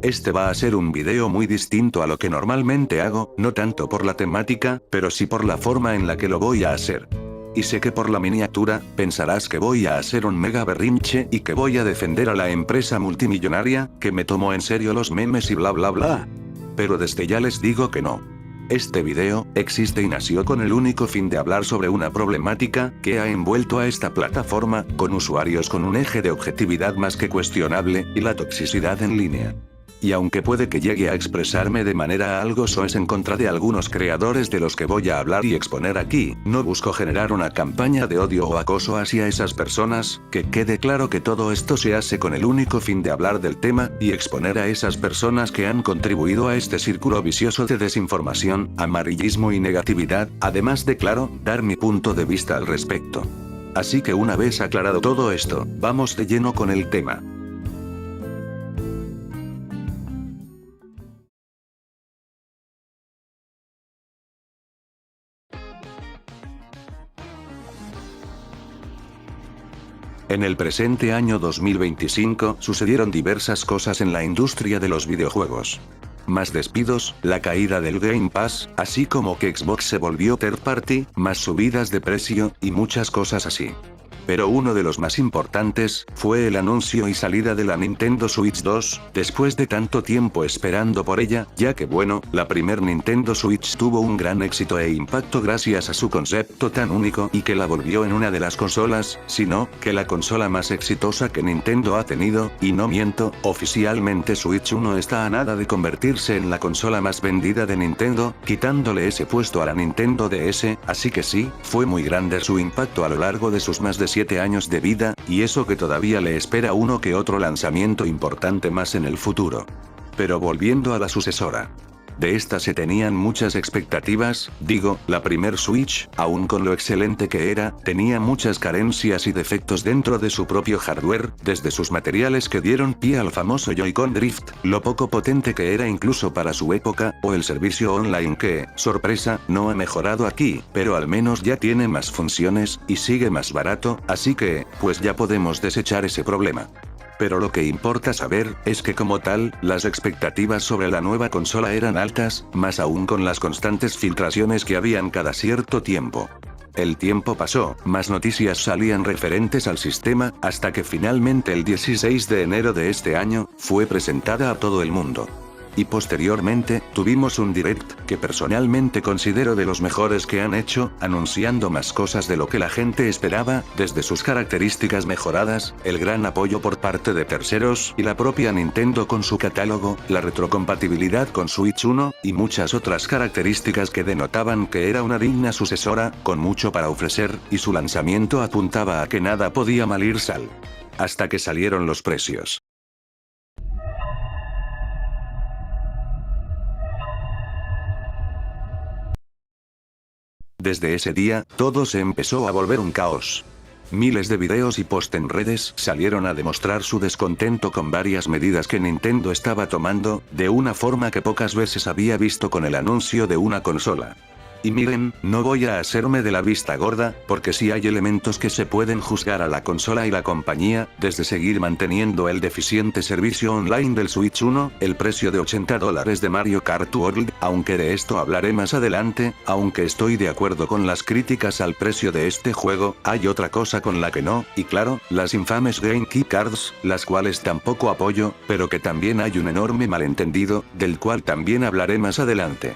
Este va a ser un video muy distinto a lo que normalmente hago, no tanto por la temática, pero sí por la forma en la que lo voy a hacer. Y sé que por la miniatura, pensarás que voy a hacer un mega berrinche y que voy a defender a la empresa multimillonaria, que me tomó en serio los memes y bla bla bla. Pero desde ya les digo que no. Este video existe y nació con el único fin de hablar sobre una problemática que ha envuelto a esta plataforma, con usuarios con un eje de objetividad más que cuestionable, y la toxicidad en línea. Y aunque puede que llegue a expresarme de manera algo soez en contra de algunos creadores de los que voy a hablar y exponer aquí, no busco generar una campaña de odio o acoso hacia esas personas, que quede claro que todo esto se hace con el único fin de hablar del tema, y exponer a esas personas que han contribuido a este círculo vicioso de desinformación, amarillismo y negatividad, además de claro, dar mi punto de vista al respecto. Así que una vez aclarado todo esto, vamos de lleno con el tema. En el presente año 2025 sucedieron diversas cosas en la industria de los videojuegos. Más despidos, la caída del Game Pass, así como que Xbox se volvió third party, más subidas de precio, y muchas cosas así. Pero uno de los más importantes, fue el anuncio y salida de la Nintendo Switch 2, después de tanto tiempo esperando por ella, ya que bueno, la primer Nintendo Switch tuvo un gran éxito e impacto gracias a su concepto tan único y que la volvió en una de las consolas, sino, que la consola más exitosa que Nintendo ha tenido, y no miento, oficialmente Switch 1 está a nada de convertirse en la consola más vendida de Nintendo, quitándole ese puesto a la Nintendo DS, así que sí, fue muy grande su impacto a lo largo de sus más de 7 años de vida, y eso que todavía le espera uno que otro lanzamiento importante más en el futuro. Pero volviendo a la sucesora. De esta se tenían muchas expectativas, digo, la primer Switch, aun con lo excelente que era, tenía muchas carencias y defectos dentro de su propio hardware, desde sus materiales que dieron pie al famoso Joy-Con Drift, lo poco potente que era incluso para su época, o el servicio online que, sorpresa, no ha mejorado aquí, pero al menos ya tiene más funciones, y sigue más barato, así que, pues ya podemos desechar ese problema. Pero lo que importa saber, es que como tal, las expectativas sobre la nueva consola eran altas, más aún con las constantes filtraciones que habían cada cierto tiempo. El tiempo pasó, más noticias salían referentes al sistema, hasta que finalmente el 16 de enero de este año, fue presentada a todo el mundo. Y posteriormente, tuvimos un direct, que personalmente considero de los mejores que han hecho, anunciando más cosas de lo que la gente esperaba, desde sus características mejoradas, el gran apoyo por parte de terceros, y la propia Nintendo con su catálogo, la retrocompatibilidad con Switch 1, y muchas otras características que denotaban que era una digna sucesora, con mucho para ofrecer, y su lanzamiento apuntaba a que nada podía mal ir mal. Hasta que salieron los precios. Desde ese día, todo se empezó a volver un caos. Miles de videos y posts en redes salieron a demostrar su descontento con varias medidas que Nintendo estaba tomando, de una forma que pocas veces había visto con el anuncio de una consola. Y miren, no voy a hacerme de la vista gorda, porque sí hay elementos que se pueden juzgar a la consola y la compañía, desde seguir manteniendo el deficiente servicio online del Switch 1, el precio de $80 de Mario Kart World, aunque de esto hablaré más adelante, aunque estoy de acuerdo con las críticas al precio de este juego, hay otra cosa con la que no, y claro, las infames Game Key Cards, las cuales tampoco apoyo, pero que también hay un enorme malentendido, del cual también hablaré más adelante.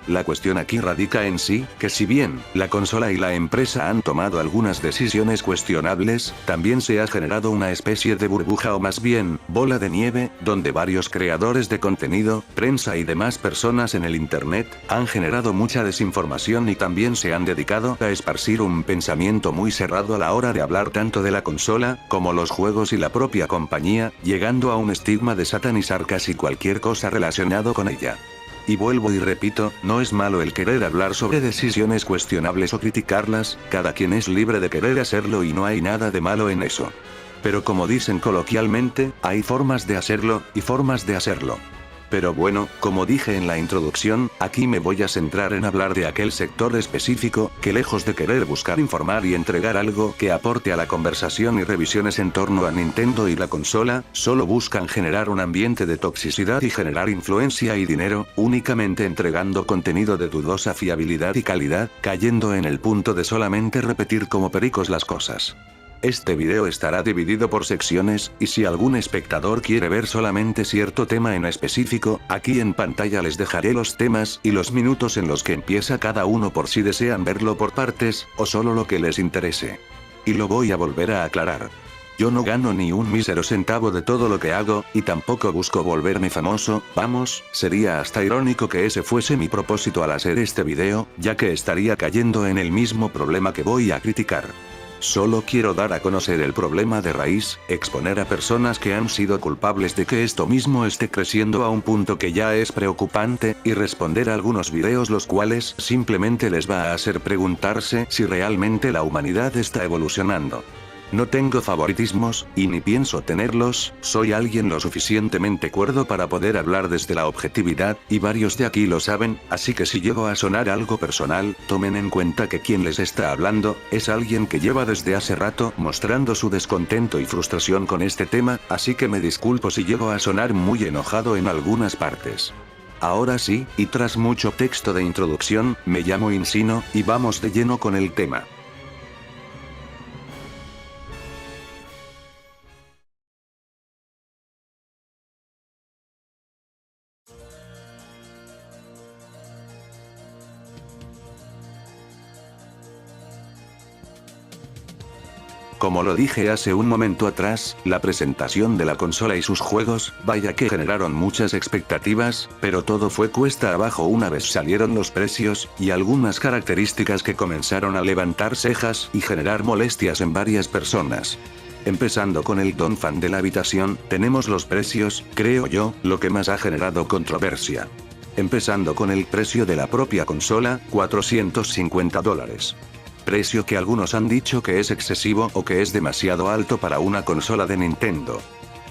La cuestión aquí radica en sí, que si bien, la consola y la empresa han tomado algunas decisiones cuestionables, también se ha generado una especie de burbuja o más bien, bola de nieve, donde varios creadores de contenido, prensa y demás personas en el internet, han generado mucha desinformación y también se han dedicado a esparcir un pensamiento muy cerrado a la hora de hablar tanto de la consola, como los juegos y la propia compañía, llegando a un estigma de satanizar casi cualquier cosa relacionado con ella. Y vuelvo y repito, no es malo el querer hablar sobre decisiones cuestionables o criticarlas, cada quien es libre de querer hacerlo y no hay nada de malo en eso. Pero como dicen coloquialmente, hay formas de hacerlo, y formas de hacerlo. Pero bueno, como dije en la introducción, aquí me voy a centrar en hablar de aquel sector específico, que lejos de querer buscar informar y entregar algo que aporte a la conversación y revisiones en torno a Nintendo y la consola, solo buscan generar un ambiente de toxicidad y generar influencia y dinero, únicamente entregando contenido de dudosa fiabilidad y calidad, cayendo en el punto de solamente repetir como pericos las cosas. Este video estará dividido por secciones, y si algún espectador quiere ver solamente cierto tema en específico, aquí en pantalla les dejaré los temas y los minutos en los que empieza cada uno por si desean verlo por partes, o solo lo que les interese. Y lo voy a volver a aclarar. Yo no gano ni un mísero centavo de todo lo que hago, y tampoco busco volverme famoso, vamos, sería hasta irónico que ese fuese mi propósito al hacer este video, ya que estaría cayendo en el mismo problema que voy a criticar. Solo quiero dar a conocer el problema de raíz, exponer a personas que han sido culpables de que esto mismo esté creciendo a un punto que ya es preocupante, y responder a algunos videos los cuales simplemente les va a hacer preguntarse si realmente la humanidad está evolucionando. No tengo favoritismos, y ni pienso tenerlos, soy alguien lo suficientemente cuerdo para poder hablar desde la objetividad, y varios de aquí lo saben, así que si llego a sonar algo personal, tomen en cuenta que quien les está hablando, es alguien que lleva desde hace rato mostrando su descontento y frustración con este tema, así que me disculpo si llego a sonar muy enojado en algunas partes. Ahora sí, y tras mucho texto de introducción, me llamo Insino, y vamos de lleno con el tema. Como lo dije hace un momento atrás, la presentación de la consola y sus juegos, vaya que generaron muchas expectativas, pero todo fue cuesta abajo una vez salieron los precios, y algunas características que comenzaron a levantar cejas y generar molestias en varias personas. Empezando con el don fan de la habitación, tenemos los precios, creo yo, lo que más ha generado controversia. Empezando con el precio de la propia consola, $450. Precio que algunos han dicho que es excesivo o que es demasiado alto para una consola de Nintendo.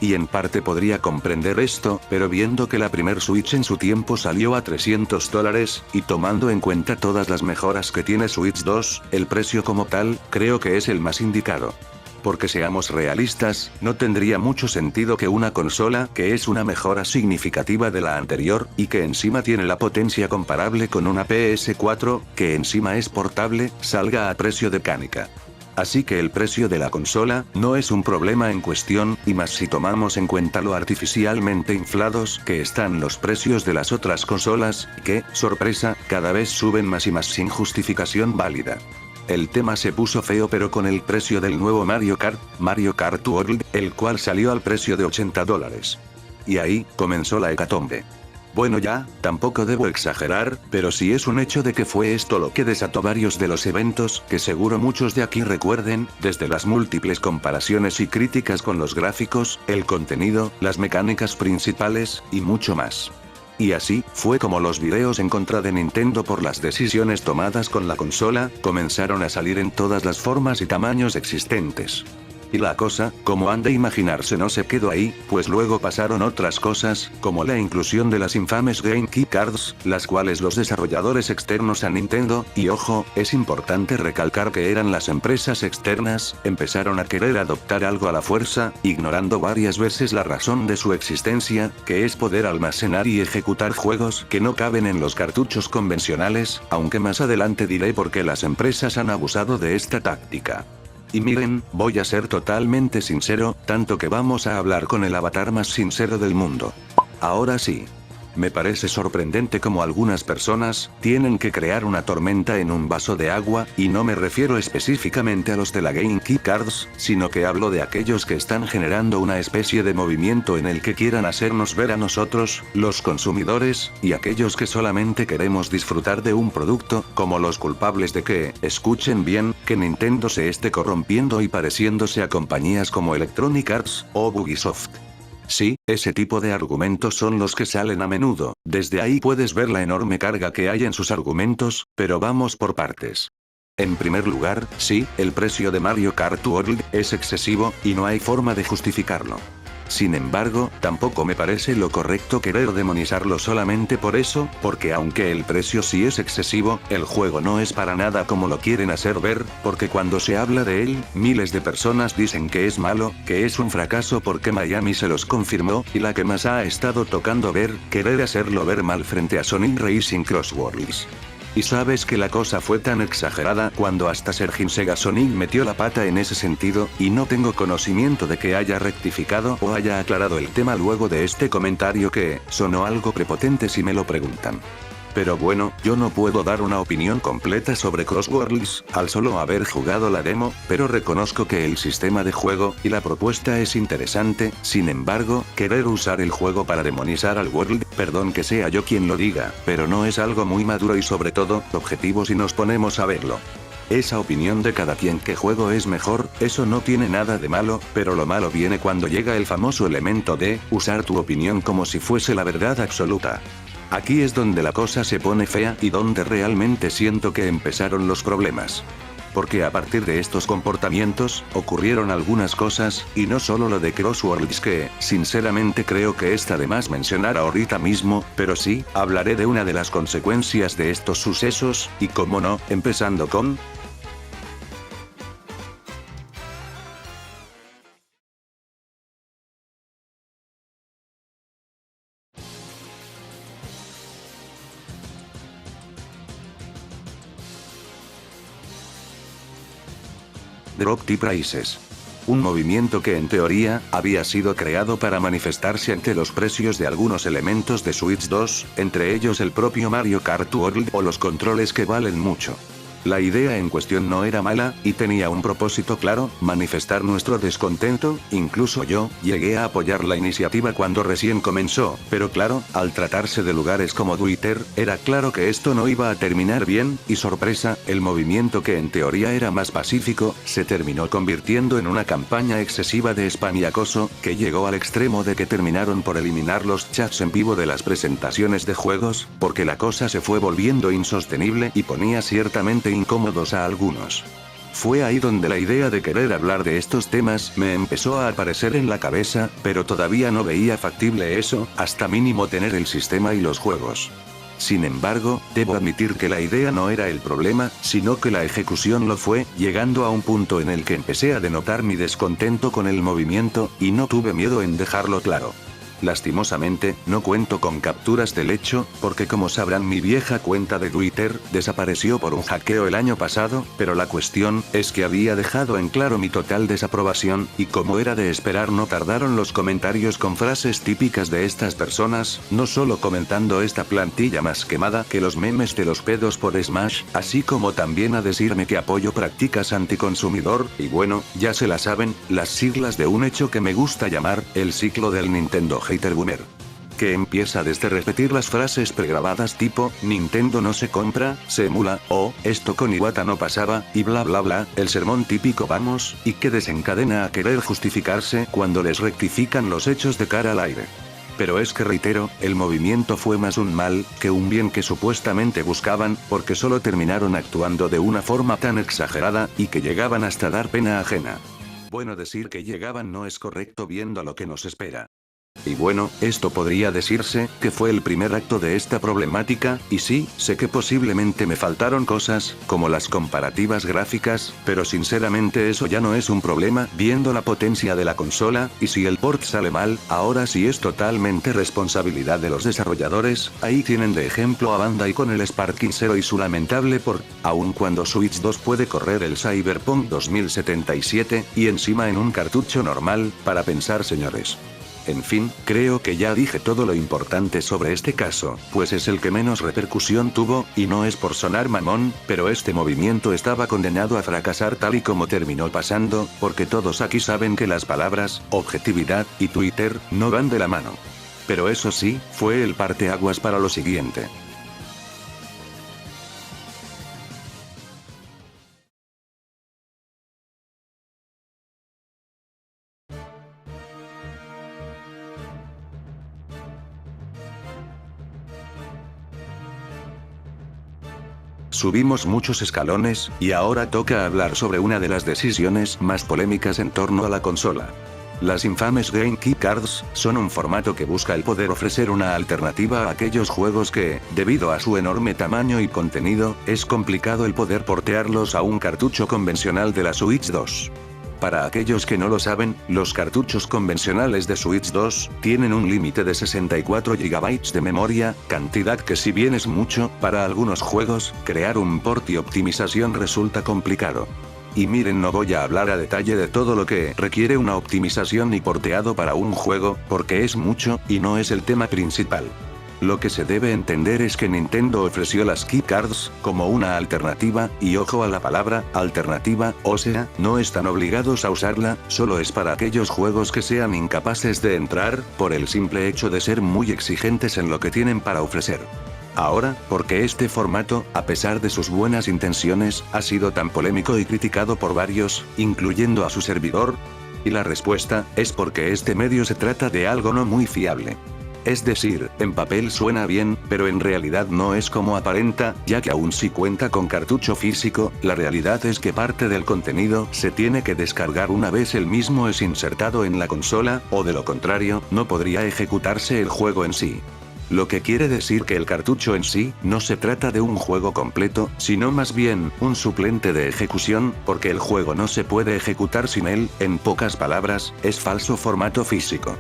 Y en parte podría comprender esto, pero viendo que la primer Switch en su tiempo salió a $300, y tomando en cuenta todas las mejoras que tiene Switch 2, el precio como tal, creo que es el más indicado. Porque seamos realistas, no tendría mucho sentido que una consola, que es una mejora significativa de la anterior, y que encima tiene la potencia comparable con una PS4, que encima es portable, salga a precio de canica. Así que el precio de la consola, no es un problema en cuestión, y más si tomamos en cuenta lo artificialmente inflados que están los precios de las otras consolas, que, sorpresa, cada vez suben más y más sin justificación válida. El tema se puso feo pero con el precio del nuevo Mario Kart World, el cual salió al precio de $80. Y ahí, comenzó la hecatombe. Bueno ya, tampoco debo exagerar, pero sí es un hecho de que fue esto lo que desató varios de los eventos que seguro muchos de aquí recuerden, desde las múltiples comparaciones y críticas con los gráficos, el contenido, las mecánicas principales, y mucho más. Y así, fue como los videos en contra de Nintendo por las decisiones tomadas con la consola, comenzaron a salir en todas las formas y tamaños existentes. Y la cosa, como han de imaginarse, no se quedó ahí, pues luego pasaron otras cosas, como la inclusión de las infames Game Key Cards, las cuales los desarrolladores externos a Nintendo, y ojo, es importante recalcar que eran las empresas externas, empezaron a querer adoptar algo a la fuerza, ignorando varias veces la razón de su existencia, que es poder almacenar y ejecutar juegos que no caben en los cartuchos convencionales, aunque más adelante diré por qué las empresas han abusado de esta táctica. Y miren, voy a ser totalmente sincero, tanto que vamos a hablar con el avatar más sincero del mundo. Ahora sí. Me parece sorprendente cómo algunas personas tienen que crear una tormenta en un vaso de agua, y no me refiero específicamente a los de la Game Key Cards, sino que hablo de aquellos que están generando una especie de movimiento en el que quieran hacernos ver a nosotros, los consumidores, y aquellos que solamente queremos disfrutar de un producto, como los culpables de que, escuchen bien, que Nintendo se esté corrompiendo y pareciéndose a compañías como Electronic Arts o Ubisoft. Sí, ese tipo de argumentos son los que salen a menudo, desde ahí puedes ver la enorme carga que hay en sus argumentos, pero vamos por partes. En primer lugar, sí, el precio de Mario Kart World es excesivo, y no hay forma de justificarlo. Sin embargo, tampoco me parece lo correcto querer demonizarlo solamente por eso, porque aunque el precio sí es excesivo, el juego no es para nada como lo quieren hacer ver, porque cuando se habla de él, miles de personas dicen que es malo, que es un fracaso porque Miami se los confirmó, y la que más ha estado tocando ver, querer hacerlo ver mal frente a Sonic Racing Cross Worlds. Y sabes que la cosa fue tan exagerada cuando hasta Sergin Sega Sonic metió la pata en ese sentido, y no tengo conocimiento de que haya rectificado o haya aclarado el tema luego de este comentario que sonó algo prepotente si me lo preguntan. Pero bueno, yo no puedo dar una opinión completa sobre Cross Worlds, al solo haber jugado la demo, pero reconozco que el sistema de juego y la propuesta es interesante. Sin embargo, querer usar el juego para demonizar al World, perdón que sea yo quien lo diga, pero no es algo muy maduro y sobre todo, objetivo si nos ponemos a verlo. Esa opinión de cada quien que juego es mejor, eso no tiene nada de malo, pero lo malo viene cuando llega el famoso elemento de usar tu opinión como si fuese la verdad absoluta. Aquí es donde la cosa se pone fea y donde realmente siento que empezaron los problemas. Porque a partir de estos comportamientos, ocurrieron algunas cosas, y no solo lo de Cross Worlds que, sinceramente creo que está de más mencionar ahorita mismo, pero sí, hablaré de una de las consecuencias de estos sucesos, y cómo no, empezando con... Drop the Prices. Un movimiento que en teoría, había sido creado para manifestarse ante los precios de algunos elementos de Switch 2, entre ellos el propio Mario Kart World o los controles que valen mucho. La idea en cuestión no era mala, y tenía un propósito claro, manifestar nuestro descontento. Incluso yo, llegué a apoyar la iniciativa cuando recién comenzó, pero claro, al tratarse de lugares como Twitter, era claro que esto no iba a terminar bien, y sorpresa, el movimiento que en teoría era más pacífico, se terminó convirtiendo en una campaña excesiva de spam y acoso, que llegó al extremo de que terminaron por eliminar los chats en vivo de las presentaciones de juegos, porque la cosa se fue volviendo insostenible y ponía ciertamente incómodos a algunos. Fue ahí donde la idea de querer hablar de estos temas me empezó a aparecer en la cabeza, pero todavía no veía factible eso, hasta mínimo tener el sistema y los juegos. Sin embargo, debo admitir que la idea no era el problema, sino que la ejecución lo fue, llegando a un punto en el que empecé a denotar mi descontento con el movimiento, y no tuve miedo en dejarlo claro. Lastimosamente, no cuento con capturas del hecho, porque como sabrán mi vieja cuenta de Twitter, desapareció por un hackeo el año pasado, pero la cuestión, es que había dejado en claro mi total desaprobación, y como era de esperar no tardaron los comentarios con frases típicas de estas personas, no solo comentando esta plantilla más quemada que los memes de los pedos por Smash, así como también a decirme que apoyo prácticas anticonsumidor, y bueno, ya se la saben, las siglas de un hecho que me gusta llamar, el ciclo del Nintendo Hater Boomer. Que empieza desde repetir las frases pregrabadas tipo, Nintendo no se compra, se emula, o, esto con Iwata no pasaba, y bla bla bla, el sermón típico vamos, y que desencadena a querer justificarse cuando les rectifican los hechos de cara al aire. Pero es que reitero, el movimiento fue más un mal, que un bien que supuestamente buscaban, porque solo terminaron actuando de una forma tan exagerada, y que llegaban hasta dar pena ajena. Bueno, decir que llegaban no es correcto viendo lo que nos espera. Y bueno, esto podría decirse, que fue el primer acto de esta problemática, y sí, sé que posiblemente me faltaron cosas, como las comparativas gráficas, pero sinceramente eso ya no es un problema, viendo la potencia de la consola, y si el port sale mal, ahora sí es totalmente responsabilidad de los desarrolladores. Ahí tienen de ejemplo a Bandai con el Sparking Zero y su lamentable port, aun cuando Switch 2 puede correr el Cyberpunk 2077, y encima en un cartucho normal, para pensar señores. En fin, creo que ya dije todo lo importante sobre este caso, pues es el que menos repercusión tuvo, y no es por sonar mamón, pero este movimiento estaba condenado a fracasar tal y como terminó pasando, porque todos aquí saben que las palabras, objetividad, y Twitter, no van de la mano. Pero eso sí, fue el parteaguas para lo siguiente. Subimos muchos escalones, y ahora toca hablar sobre una de las decisiones más polémicas en torno a la consola. Las infames Game Key Cards son un formato que busca el poder ofrecer una alternativa a aquellos juegos que, debido a su enorme tamaño y contenido, es complicado el poder portearlos a un cartucho convencional de la Switch 2. Para aquellos que no lo saben, los cartuchos convencionales de Switch 2 tienen un límite de 64 GB de memoria, cantidad que si bien es mucho, para algunos juegos, crear un port y optimización resulta complicado. Y miren, no voy a hablar a detalle de todo lo que requiere una optimización y porteado para un juego, porque es mucho, y no es el tema principal. Lo que se debe entender es que Nintendo ofreció las Key Cards como una alternativa, y ojo a la palabra, alternativa, o sea, no están obligados a usarla, solo es para aquellos juegos que sean incapaces de entrar, por el simple hecho de ser muy exigentes en lo que tienen para ofrecer. Ahora, ¿por qué este formato, a pesar de sus buenas intenciones, ha sido tan polémico y criticado por varios, incluyendo a su servidor? Y la respuesta, es porque este medio se trata de algo no muy fiable. Es decir, en papel suena bien, pero en realidad no es como aparenta, ya que aún si cuenta con cartucho físico, la realidad es que parte del contenido se tiene que descargar una vez el mismo es insertado en la consola, o de lo contrario, no podría ejecutarse el juego en sí. Lo que quiere decir que el cartucho en sí, no se trata de un juego completo, sino más bien, un suplente de ejecución, porque el juego no se puede ejecutar sin él, en pocas palabras, es falso formato físico.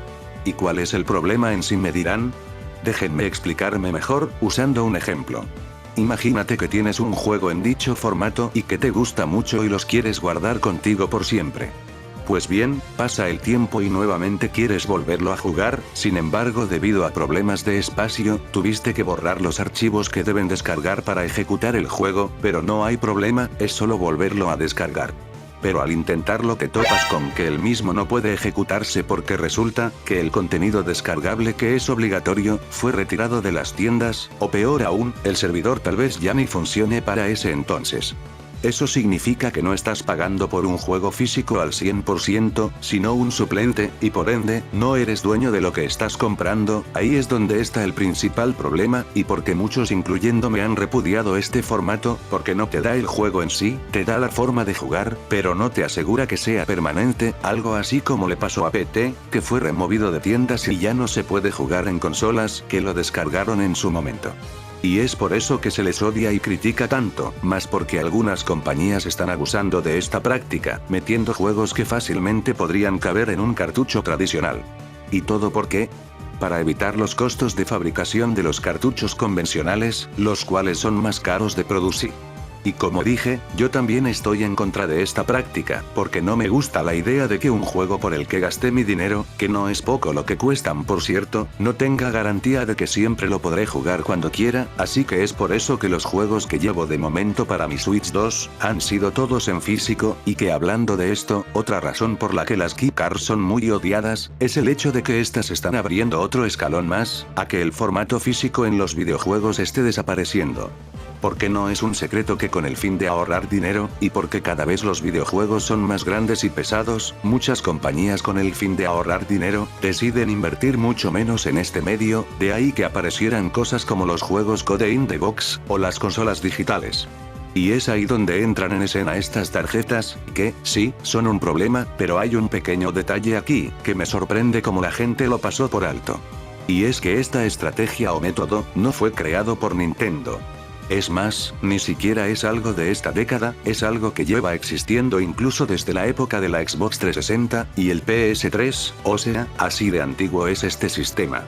¿Y cuál es el problema en sí, me dirán? Déjenme explicarme mejor, usando un ejemplo. Imagínate que tienes un juego en dicho formato y que te gusta mucho y los quieres guardar contigo por siempre. Pues bien, pasa el tiempo y nuevamente quieres volverlo a jugar, sin embargo debido a problemas de espacio, tuviste que borrar los archivos que deben descargar para ejecutar el juego, pero no hay problema, es solo volverlo a descargar. Pero al intentarlo te topas con que el mismo no puede ejecutarse porque resulta que el contenido descargable que es obligatorio, fue retirado de las tiendas, o peor aún, el servidor tal vez ya ni funcione para ese entonces. Eso significa que no estás pagando por un juego físico al 100%, sino un suplente, y por ende, no eres dueño de lo que estás comprando, ahí es donde está el principal problema, y porque muchos incluyéndome han repudiado este formato, porque no te da el juego en sí, te da la forma de jugar, pero no te asegura que sea permanente, algo así como le pasó a PT, que fue removido de tiendas y ya no se puede jugar en consolas, que lo descargaron en su momento. Y es por eso que se les odia y critica tanto, más porque algunas compañías están abusando de esta práctica, metiendo juegos que fácilmente podrían caber en un cartucho tradicional. ¿Y todo por qué? Para evitar los costos de fabricación de los cartuchos convencionales, los cuales son más caros de producir. Y como dije, yo también estoy en contra de esta práctica, porque no me gusta la idea de que un juego por el que gasté mi dinero, que no es poco lo que cuestan por cierto, no tenga garantía de que siempre lo podré jugar cuando quiera, así que es por eso que los juegos que llevo de momento para mi Switch 2, han sido todos en físico, y que hablando de esto, otra razón por la que las Key Cards son muy odiadas, es el hecho de que estas están abriendo otro escalón más, a que el formato físico en los videojuegos esté desapareciendo. Porque no es un secreto que con el fin de ahorrar dinero, y porque cada vez los videojuegos son más grandes y pesados, muchas compañías con el fin de ahorrar dinero, deciden invertir mucho menos en este medio, de ahí que aparecieran cosas como los juegos Code in the Box, o las consolas digitales. Y es ahí donde entran en escena estas tarjetas, que, sí, son un problema, pero hay un pequeño detalle aquí, que me sorprende cómo la gente lo pasó por alto. Y es que esta estrategia o método, no fue creado por Nintendo. Es más, ni siquiera es algo de esta década, es algo que lleva existiendo incluso desde la época de la Xbox 360, y el PS3, o sea, así de antiguo es este sistema.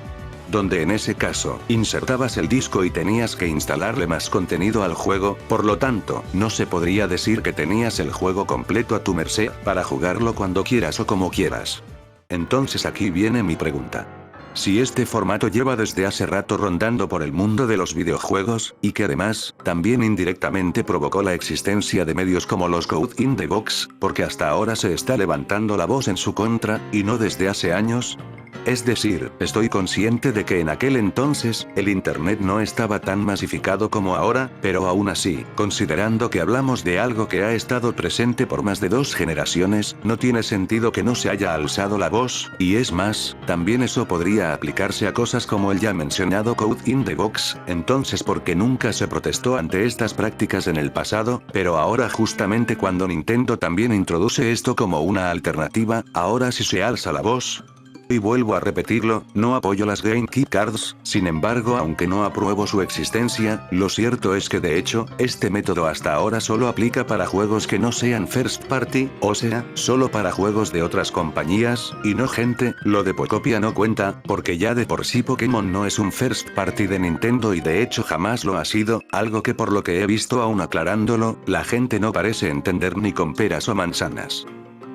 Donde en ese caso, insertabas el disco y tenías que instalarle más contenido al juego, por lo tanto, no se podría decir que tenías el juego completo a tu merced, para jugarlo cuando quieras o como quieras. Entonces aquí viene mi pregunta. Si este formato lleva desde hace rato rondando por el mundo de los videojuegos, y que además, también indirectamente provocó la existencia de medios como los Code in the Box, porque hasta ahora se está levantando la voz en su contra, y no desde hace años. Es decir, estoy consciente de que en aquel entonces, el internet no estaba tan masificado como ahora, pero aún así, considerando que hablamos de algo que ha estado presente por más de 2 generaciones, no tiene sentido que no se haya alzado la voz, y es más, también eso podría aplicarse a cosas como el ya mencionado Code in the Box, entonces ¿por qué nunca se protestó ante estas prácticas en el pasado? Pero ahora justamente cuando Nintendo también introduce esto como una alternativa, ahora sí se alza la voz. Y vuelvo a repetirlo, no apoyo las Game Key Cards, sin embargo aunque no apruebo su existencia, lo cierto es que de hecho, este método hasta ahora solo aplica para juegos que no sean first party, o sea, solo para juegos de otras compañías, y no gente, lo de Pocopia no cuenta, porque ya de por sí Pokémon no es un first party de Nintendo y de hecho jamás lo ha sido, algo que por lo que he visto aún aclarándolo, la gente no parece entender ni con peras o manzanas.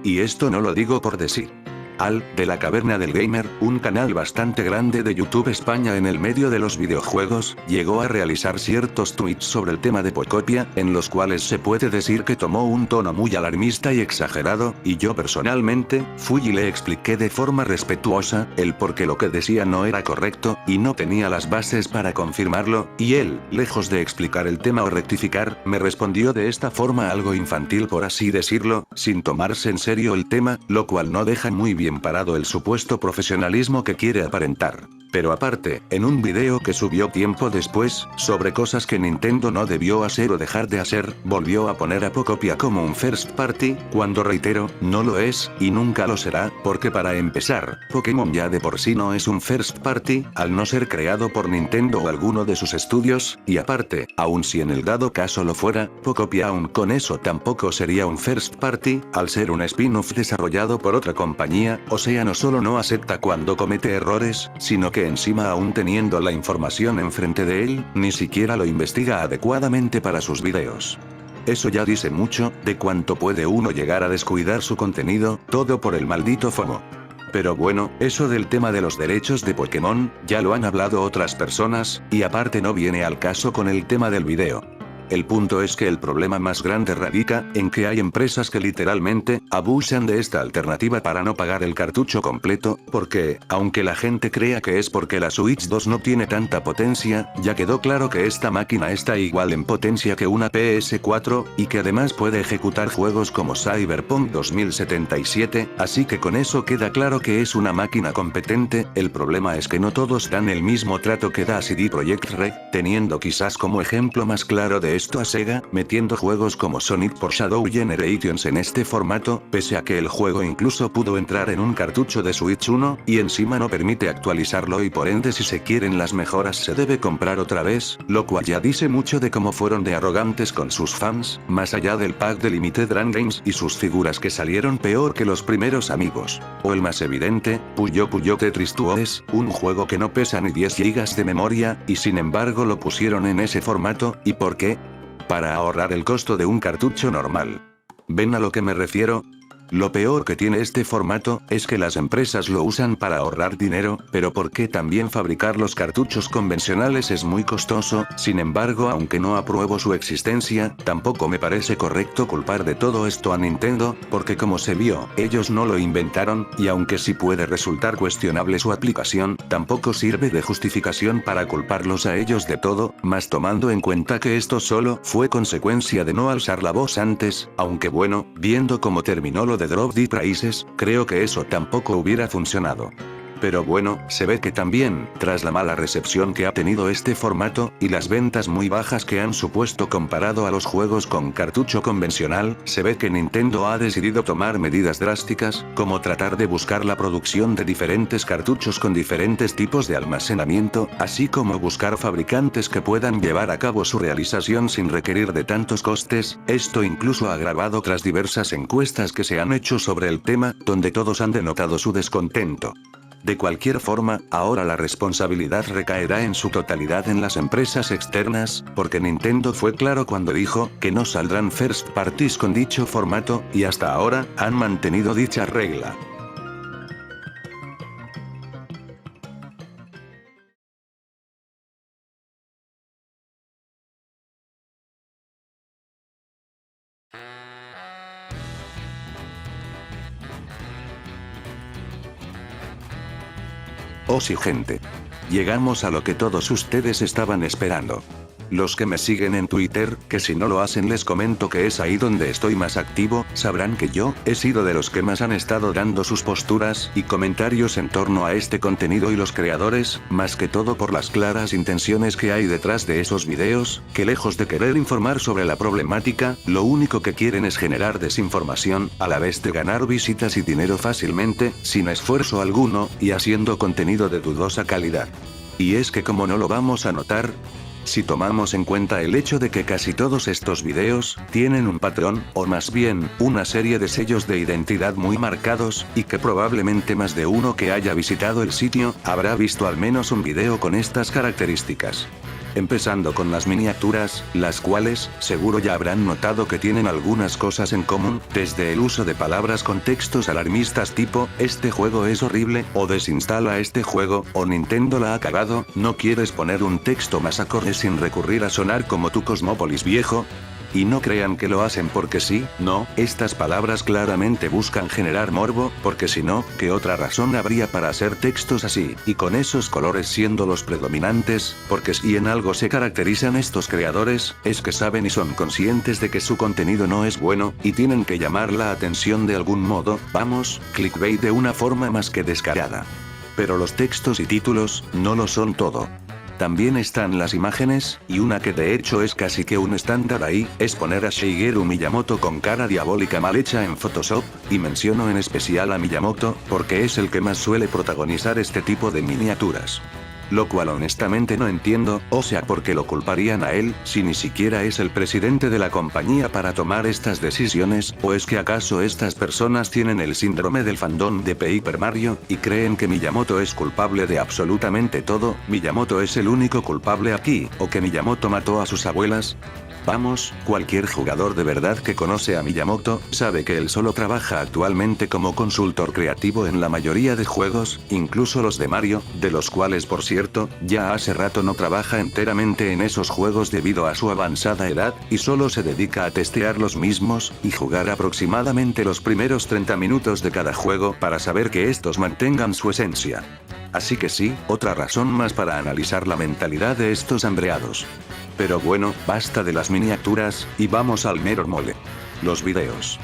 Y esto no lo digo por decir. De la Caverna del Gamer, un canal bastante grande de YouTube España en el medio de los videojuegos, llegó a realizar ciertos tweets sobre el tema de Pocopia, en los cuales se puede decir que tomó un tono muy alarmista y exagerado, y yo personalmente, fui y le expliqué de forma respetuosa, el por qué lo que decía no era correcto, y no tenía las bases para confirmarlo, y él, lejos de explicar el tema o rectificar, me respondió de esta forma algo infantil por así decirlo, sin tomarse en serio el tema, lo cual no deja muy bien parado el supuesto profesionalismo que quiere aparentar. Pero aparte, en un video que subió tiempo después, sobre cosas que Nintendo no debió hacer o dejar de hacer, volvió a poner a Pocopia como un first party, cuando reitero, no lo es, y nunca lo será, porque para empezar, Pokémon ya de por sí no es un first party, al no ser creado por Nintendo o alguno de sus estudios, y aparte, aun si en el dado caso lo fuera, Pocopia aún con eso tampoco sería un first party, al ser un spin-off desarrollado por otra compañía, o sea no solo no acepta cuando comete errores, sino que encima aún teniendo la información enfrente de él, ni siquiera lo investiga adecuadamente para sus videos. Eso ya dice mucho, de cuánto puede uno llegar a descuidar su contenido, todo por el maldito FOMO. Pero bueno, eso del tema de los derechos de Pokémon, ya lo han hablado otras personas, y aparte no viene al caso con el tema del video. El punto es que el problema más grande radica en que hay empresas que literalmente abusan de esta alternativa para no pagar el cartucho completo, porque, aunque la gente crea que es porque la Switch 2 no tiene tanta potencia, ya quedó claro que esta máquina está igual en potencia que una PS4, y que además puede ejecutar juegos como Cyberpunk 2077, así que con eso queda claro que es una máquina competente. El problema es que no todos dan el mismo trato que da CD Projekt Red, teniendo quizás como ejemplo más claro de esto a Sega, metiendo juegos como Sonic por Shadow Generations en este formato, pese a que el juego incluso pudo entrar en un cartucho de Switch 1, y encima no permite actualizarlo y por ende si se quieren las mejoras se debe comprar otra vez, lo cual ya dice mucho de cómo fueron de arrogantes con sus fans, más allá del pack de Limited Run Games y sus figuras que salieron peor que los primeros amigos. O el más evidente, Puyo Puyo Tetris 2, un juego que no pesa ni 10 GB de memoria, y sin embargo lo pusieron en ese formato, ¿y por qué? Para ahorrar el costo de un cartucho normal. ¿Ven a lo que me refiero? Lo peor que tiene este formato, es que las empresas lo usan para ahorrar dinero, pero porque también fabricar los cartuchos convencionales es muy costoso, sin embargo aunque no apruebo su existencia, tampoco me parece correcto culpar de todo esto a Nintendo, porque como se vio, ellos no lo inventaron, y aunque sí puede resultar cuestionable su aplicación, tampoco sirve de justificación para culparlos a ellos de todo, más tomando en cuenta que esto solo fue consecuencia de no alzar la voz antes, aunque bueno, viendo cómo terminó lo de Drop the Prices, creo que eso tampoco hubiera funcionado. Pero bueno, se ve que también, tras la mala recepción que ha tenido este formato, y las ventas muy bajas que han supuesto comparado a los juegos con cartucho convencional, se ve que Nintendo ha decidido tomar medidas drásticas, como tratar de buscar la producción de diferentes cartuchos con diferentes tipos de almacenamiento, así como buscar fabricantes que puedan llevar a cabo su realización sin requerir de tantos costes, esto incluso agravado tras diversas encuestas que se han hecho sobre el tema, donde todos han denotado su descontento. De cualquier forma, ahora la responsabilidad recaerá en su totalidad en las empresas externas, porque Nintendo fue claro cuando dijo que no saldrán first parties con dicho formato, y hasta ahora, han mantenido dicha regla. Oh sí, gente. Llegamos a lo que todos ustedes estaban esperando. Los que me siguen en Twitter, que si no lo hacen les comento que es ahí donde estoy más activo, sabrán que yo he sido de los que más han estado dando sus posturas y comentarios en torno a este contenido y los creadores, más que todo por las claras intenciones que hay detrás de esos videos, que lejos de querer informar sobre la problemática, lo único que quieren es generar desinformación, a la vez de ganar visitas y dinero fácilmente, sin esfuerzo alguno, y haciendo contenido de dudosa calidad. Y es que como no lo vamos a notar, si tomamos en cuenta el hecho de que casi todos estos videos tienen un patrón, o más bien, una serie de sellos de identidad muy marcados, y que probablemente más de uno que haya visitado el sitio, habrá visto al menos un video con estas características. Empezando con las miniaturas, las cuales, seguro ya habrán notado que tienen algunas cosas en común, desde el uso de palabras con textos alarmistas tipo, este juego es horrible, o desinstala este juego, o Nintendo la ha cagado, no quieres poner un texto más acorde sin recurrir a sonar como tu Cosmópolis viejo. Y no crean que lo hacen porque sí, no, estas palabras claramente buscan generar morbo, porque si no, ¿qué otra razón habría para hacer textos así, y con esos colores siendo los predominantes? Porque si en algo se caracterizan estos creadores, es que saben y son conscientes de que su contenido no es bueno, y tienen que llamar la atención de algún modo, vamos, clickbait de una forma más que descarada. Pero los textos y títulos, no lo son todo. También están las imágenes, y una que de hecho es casi que un estándar ahí, es poner a Shigeru Miyamoto con cara diabólica mal hecha en Photoshop, y menciono en especial a Miyamoto, porque es el que más suele protagonizar este tipo de miniaturas. Lo cual honestamente no entiendo, o sea, ¿por qué lo culparían a él, si ni siquiera es el presidente de la compañía para tomar estas decisiones? ¿O es que acaso estas personas tienen el síndrome del fandom de Paper Mario, y creen que Miyamoto es culpable de absolutamente todo? ¿Miyamoto es el único culpable aquí, o que Miyamoto mató a sus abuelas? Vamos, cualquier jugador de verdad que conoce a Miyamoto, sabe que él solo trabaja actualmente como consultor creativo en la mayoría de juegos, incluso los de Mario, de los cuales por cierto, ya hace rato no trabaja enteramente en esos juegos debido a su avanzada edad, y solo se dedica a testear los mismos, y jugar aproximadamente los primeros 30 minutos de cada juego para saber que estos mantengan su esencia. Así que sí, otra razón más para analizar la mentalidad de estos hambreados. Pero bueno, basta de las miniaturas, y vamos al mero mole. Los videos.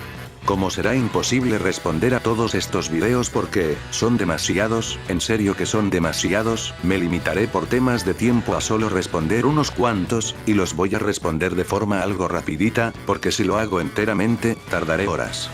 Como será imposible responder a todos estos videos porque, son demasiados, en serio que son demasiados, me limitaré por temas de tiempo a solo responder unos cuantos, y los voy a responder de forma algo rapidita, porque si lo hago enteramente, tardaré horas.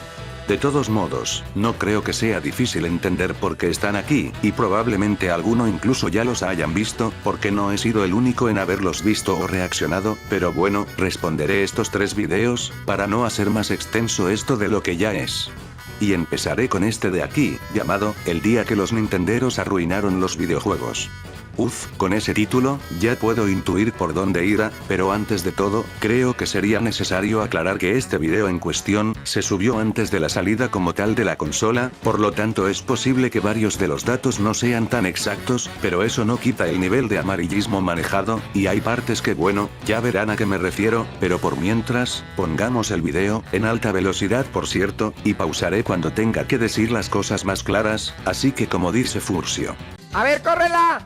De todos modos, no creo que sea difícil entender por qué están aquí, y probablemente alguno incluso ya los hayan visto, porque no he sido el único en haberlos visto o reaccionado, pero bueno, responderé estos 3 videos, para no hacer más extenso esto de lo que ya es. Y empezaré con este de aquí, llamado, El día que los nintenderos arruinaron los videojuegos. Con ese título, ya puedo intuir por dónde irá, pero antes de todo, creo que sería necesario aclarar que este video en cuestión, se subió antes de la salida como tal de la consola, por lo tanto es posible que varios de los datos no sean tan exactos, pero eso no quita el nivel de amarillismo manejado, y hay partes que bueno, ya verán a qué me refiero, pero por mientras, pongamos el video, en alta velocidad por cierto, y pausaré cuando tenga que decir las cosas más claras, así que como dice Furcio. ¡A ver, córrela!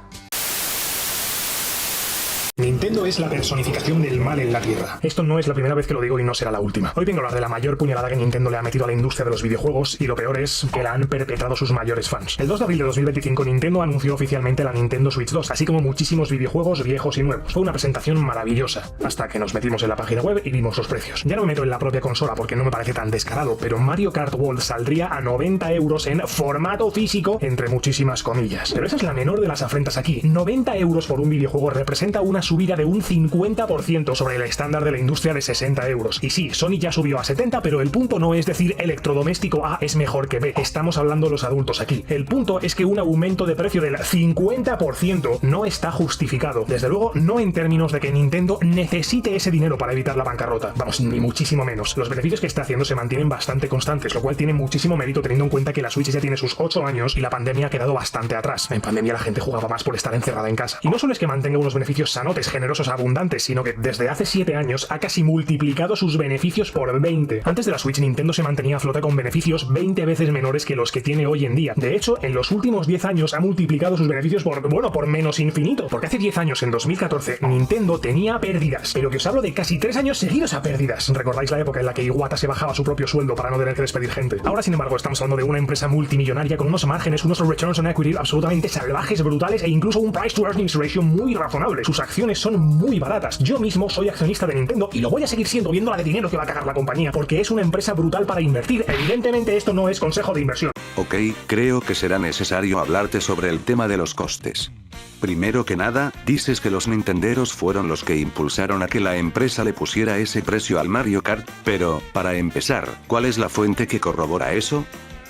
Nintendo es la personificación del mal en la Tierra. Esto no es la primera vez que lo digo y no será la última. Hoy vengo a hablar de la mayor puñalada que Nintendo le ha metido a la industria de los videojuegos, y lo peor es que la han perpetrado sus mayores fans. El 2 de abril de 2025 Nintendo anunció oficialmente la Nintendo Switch 2, así como muchísimos videojuegos viejos y nuevos. Fue una presentación maravillosa, hasta que nos metimos en la página web y vimos los precios. Ya no me meto en la propia consola porque no me parece tan descarado, pero Mario Kart World saldría a 90 € en formato físico, entre muchísimas comillas. Pero esa es la menor de las afrentas aquí. 90 € por un videojuego representa una subida de un 50% sobre el estándar de la industria de 60 €. Y sí, Sony ya subió a 70, pero el punto no es decir electrodoméstico A es mejor que B. Estamos hablando los adultos aquí. El punto es que un aumento de precio del 50% no está justificado. Desde luego, no en términos de que Nintendo necesite ese dinero para evitar la bancarrota. Vamos, ni muchísimo menos. Los beneficios que está haciendo se mantienen bastante constantes, lo cual tiene muchísimo mérito teniendo en cuenta que la Switch ya tiene sus 8 años y la pandemia ha quedado bastante atrás. En pandemia la gente jugaba más por estar encerrada en casa. Y no solo es que mantenga unos beneficios sanotes generosos abundantes, sino que desde hace 7 años ha casi multiplicado sus beneficios por 20. Antes de la Switch, Nintendo se mantenía a flote con beneficios 20 veces menores que los que tiene hoy en día. De hecho, en los últimos 10 años ha multiplicado sus beneficios por menos infinito. Porque hace 10 años, en 2014, Nintendo tenía pérdidas. Pero que os hablo de casi 3 años seguidos a pérdidas. ¿Recordáis la época en la que Iwata se bajaba su propio sueldo para no tener que despedir gente? Ahora, sin embargo, estamos hablando de una empresa multimillonaria con unos márgenes, unos returns on equity absolutamente salvajes, brutales e incluso un price to earnings ratio muy razonable. Sus acciones son muy baratas. Yo mismo soy accionista de Nintendo y lo voy a seguir siendo viendo la de dinero que va a cagar la compañía, porque es una empresa brutal para invertir. Evidentemente esto no es consejo de inversión. Ok, creo que será necesario hablarte sobre el tema de los costes. Primero que nada, dices que los nintenderos fueron los que impulsaron a que la empresa le pusiera ese precio al Mario Kart, pero, para empezar, ¿cuál es la fuente que corrobora eso?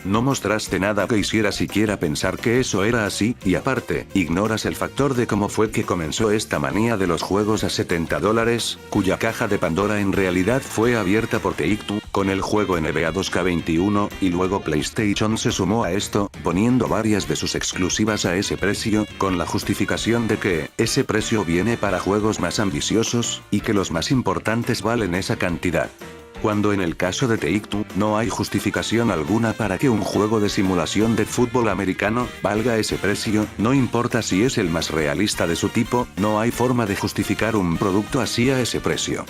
No mostraste nada que hiciera siquiera pensar que eso era así, y aparte, ignoras el factor de cómo fue que comenzó esta manía de los juegos a $70, cuya caja de Pandora en realidad fue abierta por Take-Two, con el juego NBA 2K21, y luego PlayStation se sumó a esto, poniendo varias de sus exclusivas a ese precio, con la justificación de que, ese precio viene para juegos más ambiciosos, y que los más importantes valen esa cantidad. Cuando en el caso de Take-Two, no hay justificación alguna para que un juego de simulación de fútbol americano valga ese precio, no importa si es el más realista de su tipo, no hay forma de justificar un producto así a ese precio.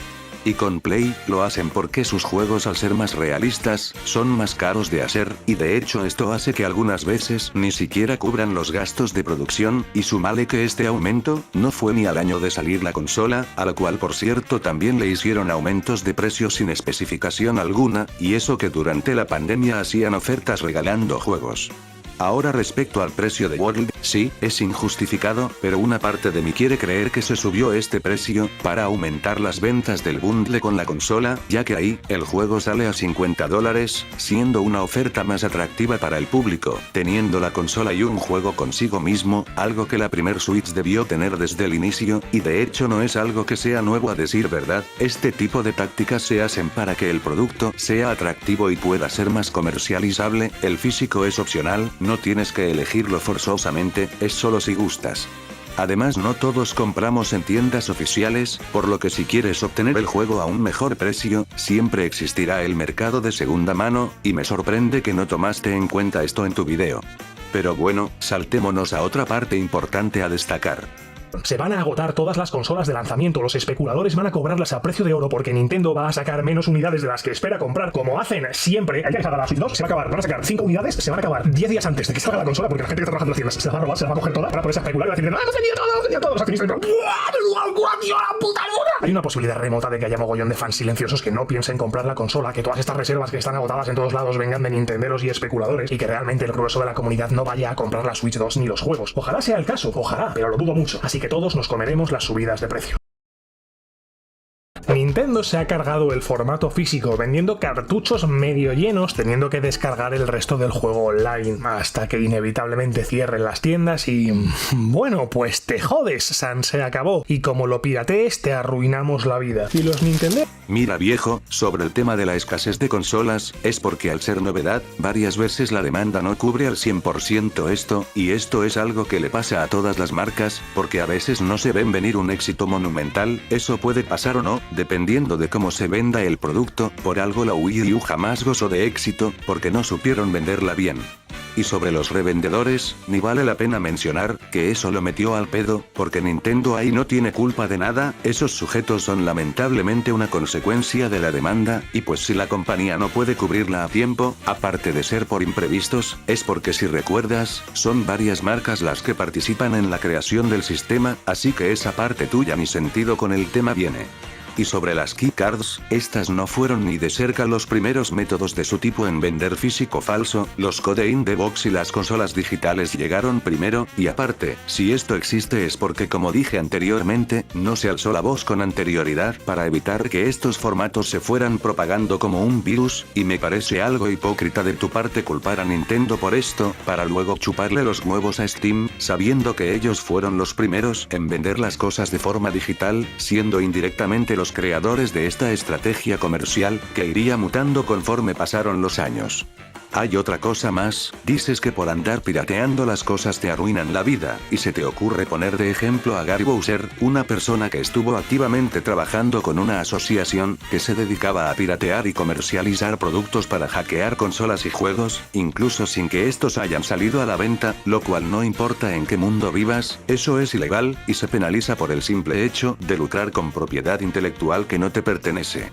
Y con Play, lo hacen porque sus juegos, al ser más realistas, son más caros de hacer, y de hecho esto hace que algunas veces ni siquiera cubran los gastos de producción, y súmale que este aumento, no fue ni al año de salir la consola, a la cual por cierto también le hicieron aumentos de precios sin especificación alguna, y eso que durante la pandemia hacían ofertas regalando juegos. Ahora respecto al precio de World, sí, es injustificado, pero una parte de mí quiere creer que se subió este precio, para aumentar las ventas del bundle con la consola, ya que ahí, el juego sale a $50, siendo una oferta más atractiva para el público, teniendo la consola y un juego consigo mismo, algo que la primer Switch debió tener desde el inicio, y de hecho no es algo que sea nuevo a decir verdad, este tipo de tácticas se hacen para que el producto sea atractivo y pueda ser más comercializable, el físico es opcional, no tienes que elegirlo forzosamente, es solo si gustas. Además no todos compramos en tiendas oficiales, por lo que si quieres obtener el juego a un mejor precio, siempre existirá el mercado de segunda mano, y me sorprende que no tomaste en cuenta esto en tu video. Pero bueno, saltémonos a otra parte importante a destacar. Se van a agotar todas las consolas de lanzamiento, los especuladores van a cobrarlas a precio de oro porque Nintendo va a sacar menos unidades de las que espera comprar, como hacen siempre. Hay que salga la Switch 2, se va a acabar, van a sacar 5 unidades, se van a acabar 10 días antes de que salga la consola, porque la gente que está trabajando en las tiendas se la va a robar, se la va a coger toda, para ponerse a especular y va a decir, no, hemos vendido todo, los accionistas dicen, ¡la puta luna! Hay una posibilidad remota de que haya mogollón de fans silenciosos que no piensen comprar la consola, que todas estas reservas que están agotadas en todos lados vengan de nintenderos y especuladores, y que realmente el grueso de la comunidad no vaya a comprar la Switch 2 ni los juegos. Ojalá sea el caso, ojalá, pero lo dudo mucho, así que todos nos comeremos las subidas de precio. Nintendo se ha cargado el formato físico, vendiendo cartuchos medio llenos, teniendo que descargar el resto del juego online, hasta que inevitablemente cierren las tiendas y... bueno, pues te jodes, San, se acabó. Y como lo piratees, te arruinamos la vida. Y los Nintendo... Mira viejo, sobre el tema de la escasez de consolas, es porque al ser novedad, varias veces la demanda no cubre al 100% esto, y esto es algo que le pasa a todas las marcas, porque a veces no se ven venir un éxito monumental, eso puede pasar o no, dependiendo de cómo se venda el producto, por algo la Wii U jamás gozó de éxito, porque no supieron venderla bien. Y sobre los revendedores, ni vale la pena mencionar, que eso lo metió al pedo, porque Nintendo ahí no tiene culpa de nada, esos sujetos son lamentablemente una consecuencia de la demanda, y pues si la compañía no puede cubrirla a tiempo, aparte de ser por imprevistos, es porque si recuerdas, son varias marcas las que participan en la creación del sistema, así que esa parte tuya ni sentido con el tema viene. Y sobre las keycards, estas no fueron ni de cerca los primeros métodos de su tipo en vender físico falso, los Code in the Box y las consolas digitales llegaron primero, y aparte, si esto existe es porque como dije anteriormente, no se alzó la voz con anterioridad para evitar que estos formatos se fueran propagando como un virus, y me parece algo hipócrita de tu parte culpar a Nintendo por esto, para luego chuparle los huevos a Steam, sabiendo que ellos fueron los primeros en vender las cosas de forma digital, siendo indirectamente los creadores de esta estrategia comercial, que iría mutando conforme pasaron los años. Hay otra cosa más, dices que por andar pirateando las cosas te arruinan la vida, y se te ocurre poner de ejemplo a Gary Bowser, una persona que estuvo activamente trabajando con una asociación, que se dedicaba a piratear y comercializar productos para hackear consolas y juegos, incluso sin que estos hayan salido a la venta, lo cual no importa en qué mundo vivas, eso es ilegal, y se penaliza por el simple hecho de lucrar con propiedad intelectual que no te pertenece.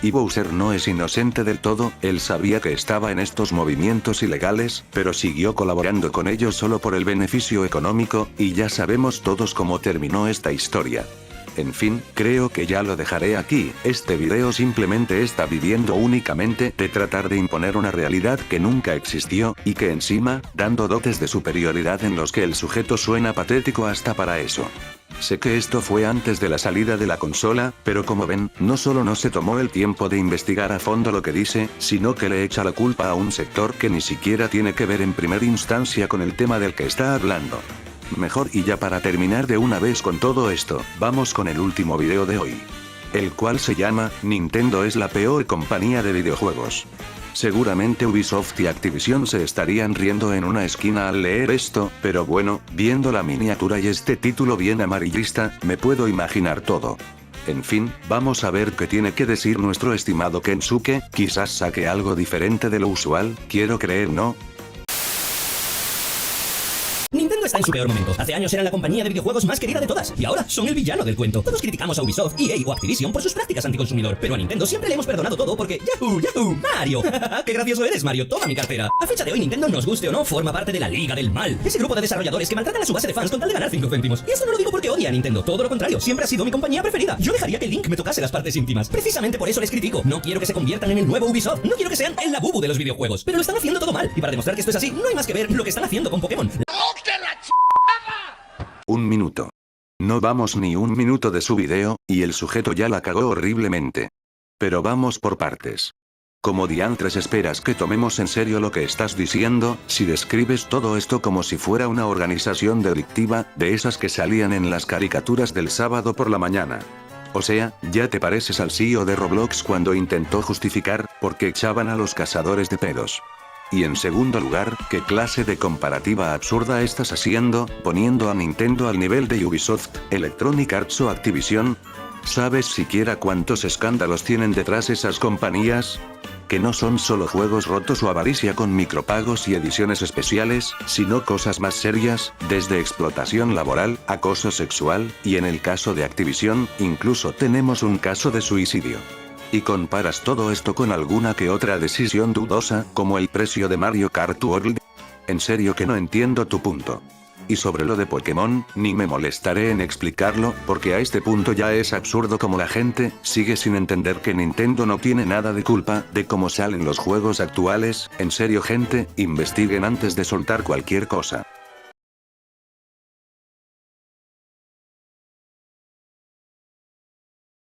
Y Bowser no es inocente del todo, él sabía que estaba en estos movimientos ilegales, pero siguió colaborando con ellos solo por el beneficio económico, y ya sabemos todos cómo terminó esta historia. En fin, creo que ya lo dejaré aquí, este video simplemente está viviendo únicamente de tratar de imponer una realidad que nunca existió, y que encima, dando dotes de superioridad en los que el sujeto suena patético hasta para eso. Sé que esto fue antes de la salida de la consola, pero como ven, no solo no se tomó el tiempo de investigar a fondo lo que dice, sino que le echa la culpa a un sector que ni siquiera tiene que ver en primera instancia con el tema del que está hablando. Mejor y ya para terminar de una vez con todo esto, vamos con el último video de hoy. El cual se llama, Nintendo es la peor compañía de videojuegos. Seguramente Ubisoft y Activision se estarían riendo en una esquina al leer esto, pero bueno, viendo la miniatura y este título bien amarillista, me puedo imaginar todo. En fin, vamos a ver qué tiene que decir nuestro estimado Kensuke, quizás saque algo diferente de lo usual, quiero creer, ¿no? Nintendo está en su peor momento. Hace años eran la compañía de videojuegos más querida de todas, y ahora son el villano del cuento. Todos criticamos a Ubisoft, EA o Activision por sus prácticas anticonsumidor, pero a Nintendo siempre le hemos perdonado todo porque ¡Yahoo! ¡Mario! ¡Qué gracioso eres, Mario! Toma mi cartera. A fecha de hoy, Nintendo, nos guste o no, forma parte de la Liga del Mal. Ese grupo de desarrolladores que maltratan a su base de fans con tal de ganar 5 céntimos. Y eso no lo digo porque odia a Nintendo, todo lo contrario, siempre ha sido mi compañía preferida. Yo dejaría que Link me tocase las partes íntimas. Precisamente por eso les critico. No quiero que se conviertan en el nuevo Ubisoft. No quiero que sean el Labubu de los videojuegos. Pero lo están haciendo todo mal. Y para demostrar que esto es así, no hay más que ver lo que están haciendo con Pokémon. Un minuto. No vamos ni un minuto de su video, y el sujeto ya la cagó horriblemente. Pero vamos por partes. ¿Cómo diantres esperas que tomemos en serio lo que estás diciendo, si describes todo esto como si fuera una organización delictiva, de esas que salían en las caricaturas del sábado por la mañana? O sea, ya te pareces al CEO de Roblox cuando intentó justificar por qué echaban a los cazadores de pedos. Y en segundo lugar, ¿qué clase de comparativa absurda estás haciendo, poniendo a Nintendo al nivel de Ubisoft, Electronic Arts o Activision? ¿Sabes siquiera cuántos escándalos tienen detrás esas compañías? Que no son solo juegos rotos o avaricia con micropagos y ediciones especiales, sino cosas más serias, desde explotación laboral, acoso sexual, y en el caso de Activision, incluso tenemos un caso de suicidio. Y comparas todo esto con alguna que otra decisión dudosa, como el precio de Mario Kart World. En serio que no entiendo tu punto. Y sobre lo de Pokémon, ni me molestaré en explicarlo, porque a este punto ya es absurdo como la gente sigue sin entender que Nintendo no tiene nada de culpa de cómo salen los juegos actuales. En serio, gente, investiguen antes de soltar cualquier cosa.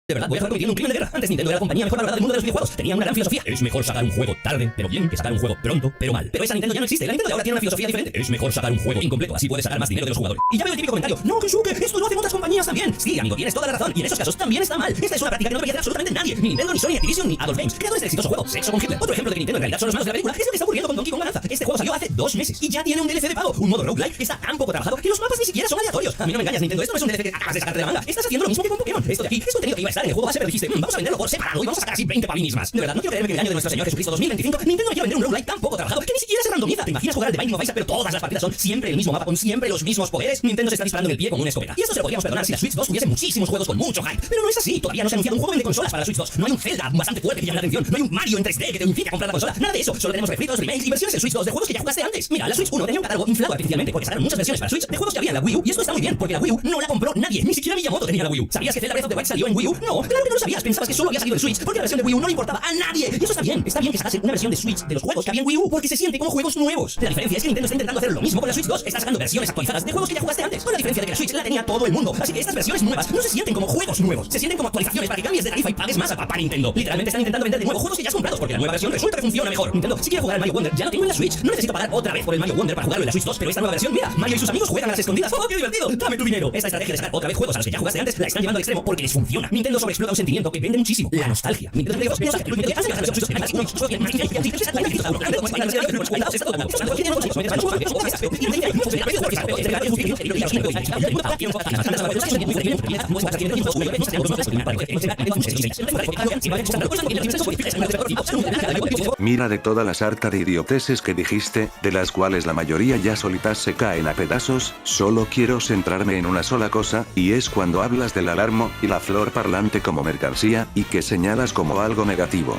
De verdad, voy a estar cometiendo un crimen de guerra. Antes Nintendo era la compañía mejor valorada del mundo de los videojuegos. Tenía una gran filosofía. Es mejor sacar un juego tarde, pero bien, que sacar un juego pronto, pero mal. Pero esa Nintendo ya no existe. La Nintendo de ahora tiene una filosofía diferente. Es mejor sacar un juego incompleto, así puedes sacar más dinero de los jugadores. Y ya veo el típico comentario. No, Kensuke, esto lo hacen otras compañías también. Sí, amigo, tienes toda la razón. Y en esos casos también está mal. Esta es una práctica que no debería hacer absolutamente nadie. Ni Nintendo, ni Sony, ni Activision, ni Adult Games, creadores del exitoso juego Sexo con Hitler. Otro ejemplo de que Nintendo en realidad son los malos de la película es lo que está ocurriendo con Donkey Kong Matanza. Este juego salió hace 2 meses y ya tiene un DLC de pago. Un modo roguelike que está tan poco trabajado que los mapas ni siquiera son aleatorios. A mí no me engañas, Nintendo, esto no es un DLC que acabas de sacarte de la manga. Estás haciendo lo mismo que con Pokémon. Esto de aquí es contenido que iba a estar en el juego base, pero dijiste, vamos a venderlo por separado y vamos a sacar así 20 pavines más. De verdad, no quiero creerme que en el año de nuestro Señor Jesucristo 2025, Nintendo no quiere vender un roguelike tan poco trabajado que ni siquiera se randomiza. ¿Te imaginas jugar al The Binding of Isaac, pero todas las partidas son siempre el mismo mapa con siempre los mismos poderes? Nintendo se está disparando en el pie con una escopeta. Y esto se lo podríamos perdonar si la Switch 2 tuviese muchísimos juegos con mucho hype. Pero no es así. Todavía no se ha anunciado un juego de consolas para la Switch 2. No hay un Zelda bastante fuerte que llame la atención. No hay un Mario en 3D que te unifique a comprar la consola. Nada de eso. Solo tenemos refritos, remakes y versiones en Switch 2 de juegos que ya jugaste antes. Mira, la Switch 1 tenía un catálogo inflado artificialmente porque sacaron muchas versiones para Switch de juegos que había en la Wii U. Y esto está muy bien porque la Wii U no la compró nadie. Ni siquiera Miyamoto tenía la Wii U. ¿Sabías que Zelda Breath of the Wild salió en Wii U? No, claro que no lo sabías. Pensabas que solo había salido en Switch porque la versión de Wii U no le importaba a nadie. Y eso está bien. Está bien que sacasen una versión de Switch de los juegos que había en Wii U porque se siente como juegos nuevos. La diferencia es que Nintendo está intentando hacer lo mismo con la Switch 2. Está sacando versiones actualizadas de juegos que ya jugaste antes. Con la diferencia de que la Switch la tenía todo el mundo. Así que estas versiones nuevas no se sienten como juegos nuevos. Se sienten como actualizaciones para que cambies de tarifa y pagues más a papá Nintendo. Literalmente están intentando vender de nuevo juegos que ya has comprado porque la nueva versión resulta que funciona mejor. Nintendo, si quiero jugar al Mario Wonder, ya lo tengo en la Switch. No necesito pagar otra vez por el Mario Wonder para jugarlo en la Switch 2, pero esta nueva versión, mira, Mario y sus amigos juegan a las escondidas. ¡Oh, qué divertido! Dame tu dinero. Esta estrategia de sacar otra vez juegos a los que ya jugaste antes la están llevando al extremo mismo porque les funciona. Nintendo sobreexplota un sentimiento que vende muchísimo: la nostalgia. Mira, de toda la sarta de idioteces que dijiste, de las cuales la mayoría ya solitas se caen a pedazos, solo quiero centrarme en una sola cosa, y es cuando hablas del alarmo y la flor parlante como mercancía, y que señalas como algo negativo.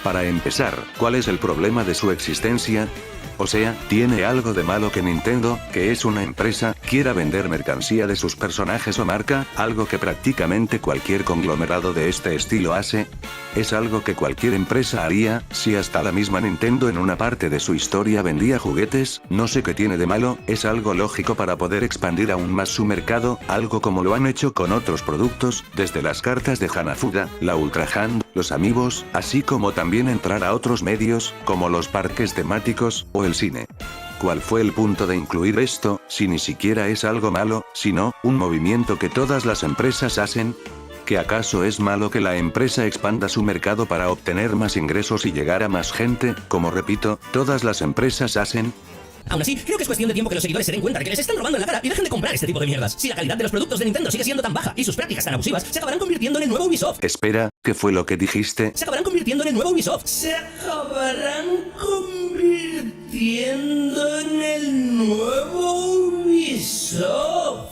Para empezar, ¿cuál es el problema de su existencia? O sea, ¿tiene algo de malo que Nintendo, que es una empresa, quiera vender mercancía de sus personajes o marca, algo que prácticamente cualquier conglomerado de este estilo hace? Es algo que cualquier empresa haría, si hasta la misma Nintendo en una parte de su historia vendía juguetes, no sé qué tiene de malo, es algo lógico para poder expandir aún más su mercado, algo como lo han hecho con otros productos, desde las cartas de Hanafuda, la Ultra Hand, los amigos, así como también entrar a otros medios, como los parques temáticos, o el cine. ¿Cuál fue el punto de incluir esto, si ni siquiera es algo malo, sino un movimiento que todas las empresas hacen? ¿Que acaso es malo que la empresa expanda su mercado para obtener más ingresos y llegar a más gente, como repito, todas las empresas hacen? Aún así, creo que es cuestión de tiempo que los seguidores se den cuenta de que les están robando en la cara y dejen de comprar este tipo de mierdas. Si la calidad de los productos de Nintendo sigue siendo tan baja y sus prácticas tan abusivas, se acabarán convirtiendo en el nuevo Ubisoft. Espera, ¿qué fue lo que dijiste? Se acabarán convirtiendo en el nuevo Ubisoft. Se acabarán convirtiendo en el nuevo Ubisoft.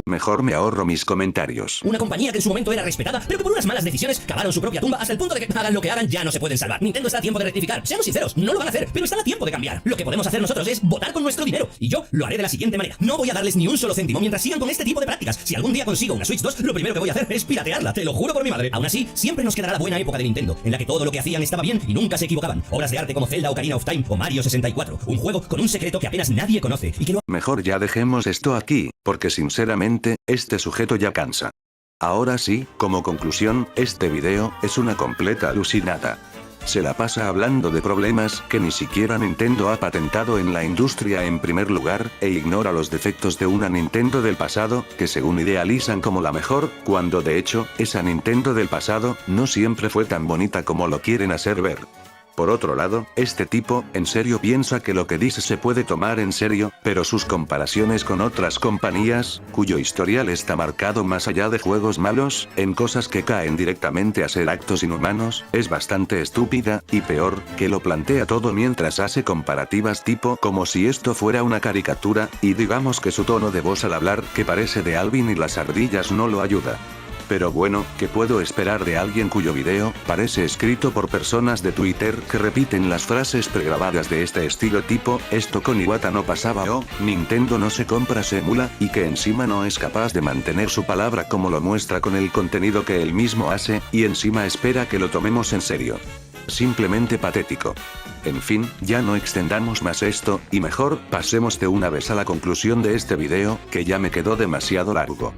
Mejor me ahorro mis comentarios. Una compañía que en su momento era respetada, pero que por unas malas decisiones cavaron su propia tumba hasta el punto de que hagan lo que hagan ya no se pueden salvar. Nintendo está a tiempo de rectificar. Seamos sinceros, no lo van a hacer, pero están a tiempo de cambiar. Lo que podemos hacer nosotros es votar con nuestro dinero. Y yo lo haré de la siguiente manera: no voy a darles ni un solo céntimo mientras sigan con este tipo de prácticas. Si algún día consigo una Switch 2, lo primero que voy a hacer es piratearla, te lo juro por mi madre. Aún así, siempre nos quedará la buena época de Nintendo, en la que todo lo que hacían estaba bien y nunca se equivocaban. Obras de arte como Zelda, Ocarina of Time o Mario 64. Un juego con un secreto que apenas nadie conoce y que lo... Mejor ya dejemos esto aquí, porque sinceramente, este sujeto ya cansa. Ahora sí, como conclusión, este video es una completa alucinada. Se la pasa hablando de problemas que ni siquiera Nintendo ha patentado en la industria en primer lugar, e ignora los defectos de una Nintendo del pasado, que según idealizan como la mejor, cuando de hecho, esa Nintendo del pasado, no siempre fue tan bonita como lo quieren hacer ver. Por otro lado, este tipo, en serio piensa que lo que dice se puede tomar en serio, pero sus comparaciones con otras compañías, cuyo historial está marcado más allá de juegos malos, en cosas que caen directamente a ser actos inhumanos, es bastante estúpida, y peor, que lo plantea todo mientras hace comparativas tipo como si esto fuera una caricatura, y digamos que su tono de voz al hablar, que parece de Alvin y las ardillas, no lo ayuda. Pero bueno, ¿qué puedo esperar de alguien cuyo video parece escrito por personas de Twitter que repiten las frases pregrabadas de este estilo tipo, esto con Iwata no pasaba o, Nintendo no se compra se emula, y que encima no es capaz de mantener su palabra como lo muestra con el contenido que él mismo hace, y encima espera que lo tomemos en serio? Simplemente patético. En fin, ya no extendamos más esto, y mejor pasemos de una vez a la conclusión de este video, que ya me quedó demasiado largo.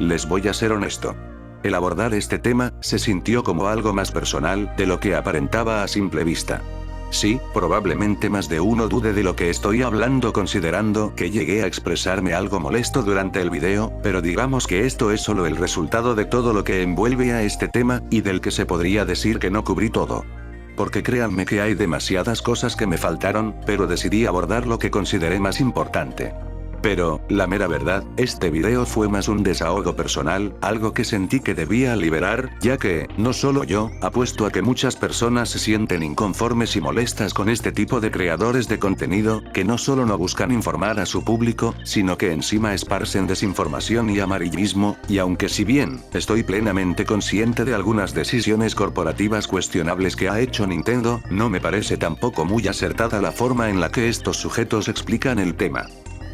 Les voy a ser honesto. El abordar este tema, se sintió como algo más personal de lo que aparentaba a simple vista. Sí, probablemente más de uno dude de lo que estoy hablando considerando que llegué a expresarme algo molesto durante el video, pero digamos que esto es solo el resultado de todo lo que envuelve a este tema, y del que se podría decir que no cubrí todo. Porque créanme que hay demasiadas cosas que me faltaron, pero decidí abordar lo que consideré más importante. Pero, la mera verdad, este video fue más un desahogo personal, algo que sentí que debía liberar, ya que, no solo yo, apuesto a que muchas personas se sienten inconformes y molestas con este tipo de creadores de contenido, que no solo no buscan informar a su público, sino que encima esparcen desinformación y amarillismo, y aunque si bien, estoy plenamente consciente de algunas decisiones corporativas cuestionables que ha hecho Nintendo, no me parece tampoco muy acertada la forma en la que estos sujetos explican el tema.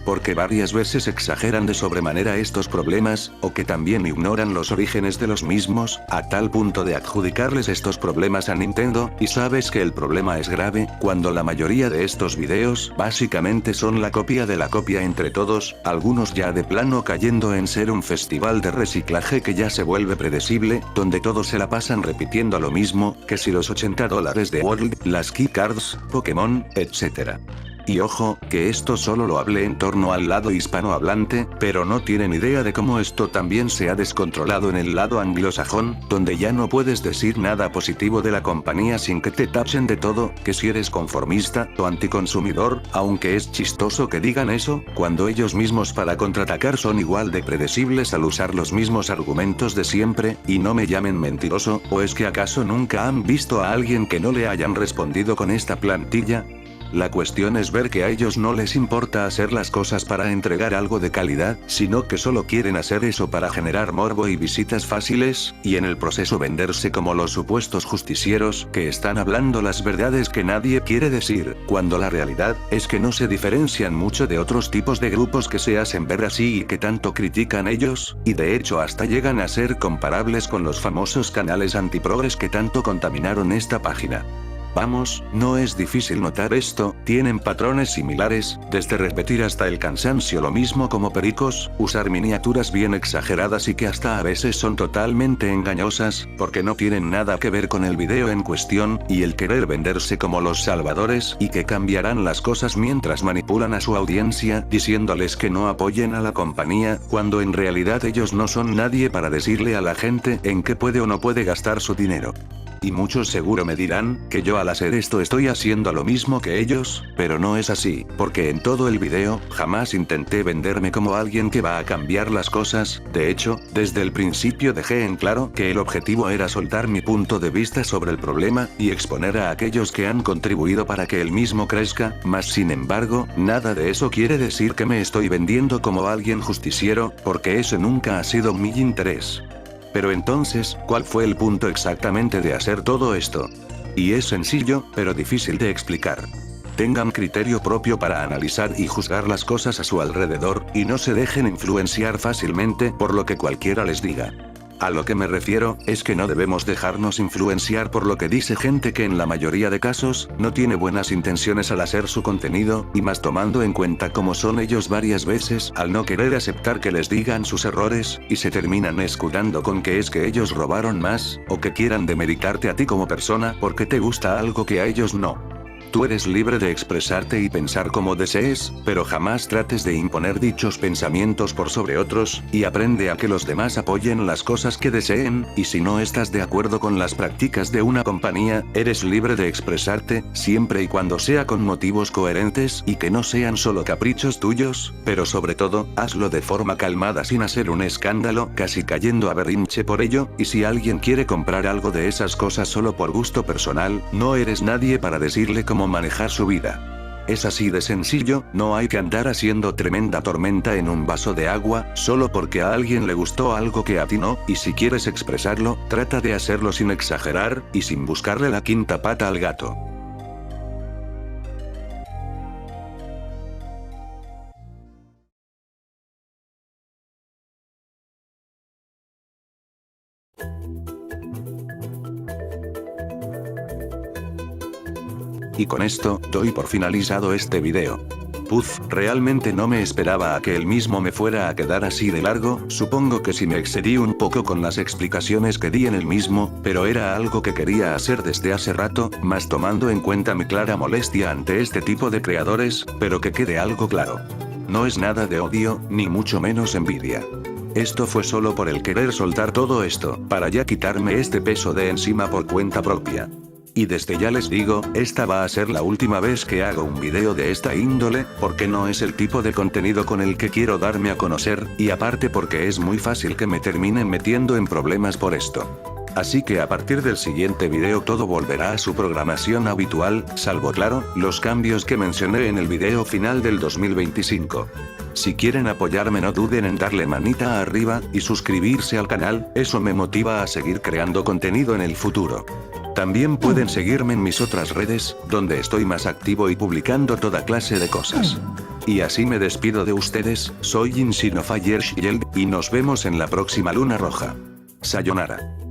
porque varias veces exageran de sobremanera estos problemas, o que también ignoran los orígenes de los mismos, a tal punto de adjudicarles estos problemas a Nintendo, y sabes que el problema es grave, cuando la mayoría de estos videos, básicamente son la copia de la copia entre todos, algunos ya de plano cayendo en ser un festival de reciclaje que ya se vuelve predecible, donde todos se la pasan repitiendo lo mismo, que si los $80 de World, las keycards, Pokémon, etc. Y ojo, que esto solo lo hablé en torno al lado hispanohablante, pero no tienen idea de cómo esto también se ha descontrolado en el lado anglosajón, donde ya no puedes decir nada positivo de la compañía sin que te tachen de todo, que si eres conformista o anticonsumidor, aunque es chistoso que digan eso, cuando ellos mismos para contraatacar son igual de predecibles al usar los mismos argumentos de siempre, y no me llamen mentiroso, ¿o es que acaso nunca han visto a alguien que no le hayan respondido con esta plantilla? La cuestión es ver que a ellos no les importa hacer las cosas para entregar algo de calidad, sino que solo quieren hacer eso para generar morbo y visitas fáciles, y en el proceso venderse como los supuestos justicieros que están hablando las verdades que nadie quiere decir, cuando la realidad es que no se diferencian mucho de otros tipos de grupos que se hacen ver así y que tanto critican ellos, y de hecho hasta llegan a ser comparables con los famosos canales antiprogres que tanto contaminaron esta página. Vamos, no es difícil notar esto, tienen patrones similares, desde repetir hasta el cansancio lo mismo como pericos, usar miniaturas bien exageradas y que hasta a veces son totalmente engañosas, porque no tienen nada que ver con el video en cuestión, y el querer venderse como los salvadores y que cambiarán las cosas mientras manipulan a su audiencia diciéndoles que no apoyen a la compañía, cuando en realidad ellos no son nadie para decirle a la gente en qué puede o no puede gastar su dinero. Y muchos seguro me dirán, que yo al hacer esto estoy haciendo lo mismo que ellos, pero no es así, porque en todo el video, jamás intenté venderme como alguien que va a cambiar las cosas, de hecho, desde el principio dejé en claro que el objetivo era soltar mi punto de vista sobre el problema, y exponer a aquellos que han contribuido para que el mismo crezca, mas sin embargo, nada de eso quiere decir que me estoy vendiendo como alguien justiciero, porque ese nunca ha sido mi interés. Pero entonces, ¿cuál fue el punto exactamente de hacer todo esto? Y es sencillo, pero difícil de explicar. Tengan criterio propio para analizar y juzgar las cosas a su alrededor, y no se dejen influenciar fácilmente por lo que cualquiera les diga. A lo que me refiero, es que no debemos dejarnos influenciar por lo que dice gente que en la mayoría de casos, no tiene buenas intenciones al hacer su contenido, y más tomando en cuenta cómo son ellos varias veces, al no querer aceptar que les digan sus errores, y se terminan escudando con que es que ellos robaron más, o que quieran demeritarte a ti como persona porque te gusta algo que a ellos no. Tú eres libre de expresarte y pensar como desees, pero jamás trates de imponer dichos pensamientos por sobre otros, y aprende a que los demás apoyen las cosas que deseen, y si no estás de acuerdo con las prácticas de una compañía, eres libre de expresarte, siempre y cuando sea con motivos coherentes y que no sean solo caprichos tuyos, pero sobre todo, hazlo de forma calmada sin hacer un escándalo, casi cayendo a berrinche por ello, y si alguien quiere comprar algo de esas cosas solo por gusto personal, no eres nadie para decirle cómo manejar su vida. Es así de sencillo, no hay que andar haciendo tremenda tormenta en un vaso de agua, solo porque a alguien le gustó algo que a ti no, y si quieres expresarlo, trata de hacerlo sin exagerar, y sin buscarle la quinta pata al gato. Y con esto, doy por finalizado este video. Puf, realmente no me esperaba a que el mismo me fuera a quedar así de largo, supongo que si me excedí un poco con las explicaciones que di en el mismo, pero era algo que quería hacer desde hace rato, más tomando en cuenta mi clara molestia ante este tipo de creadores, pero que quede algo claro. No es nada de odio, ni mucho menos envidia. Esto fue solo por el querer soltar todo esto, para ya quitarme este peso de encima por cuenta propia. Y desde ya les digo, esta va a ser la última vez que hago un video de esta índole, porque no es el tipo de contenido con el que quiero darme a conocer, y aparte porque es muy fácil que me terminen metiendo en problemas por esto. Así que a partir del siguiente video todo volverá a su programación habitual, salvo claro, los cambios que mencioné en el video final del 2025. Si quieren apoyarme no duden en darle manita arriba, y suscribirse al canal, eso me motiva a seguir creando contenido en el futuro. También pueden seguirme en mis otras redes, donde estoy más activo y publicando toda clase de cosas. Y así me despido de ustedes, soy Inshinofire Shield, y nos vemos en la próxima luna roja. Sayonara.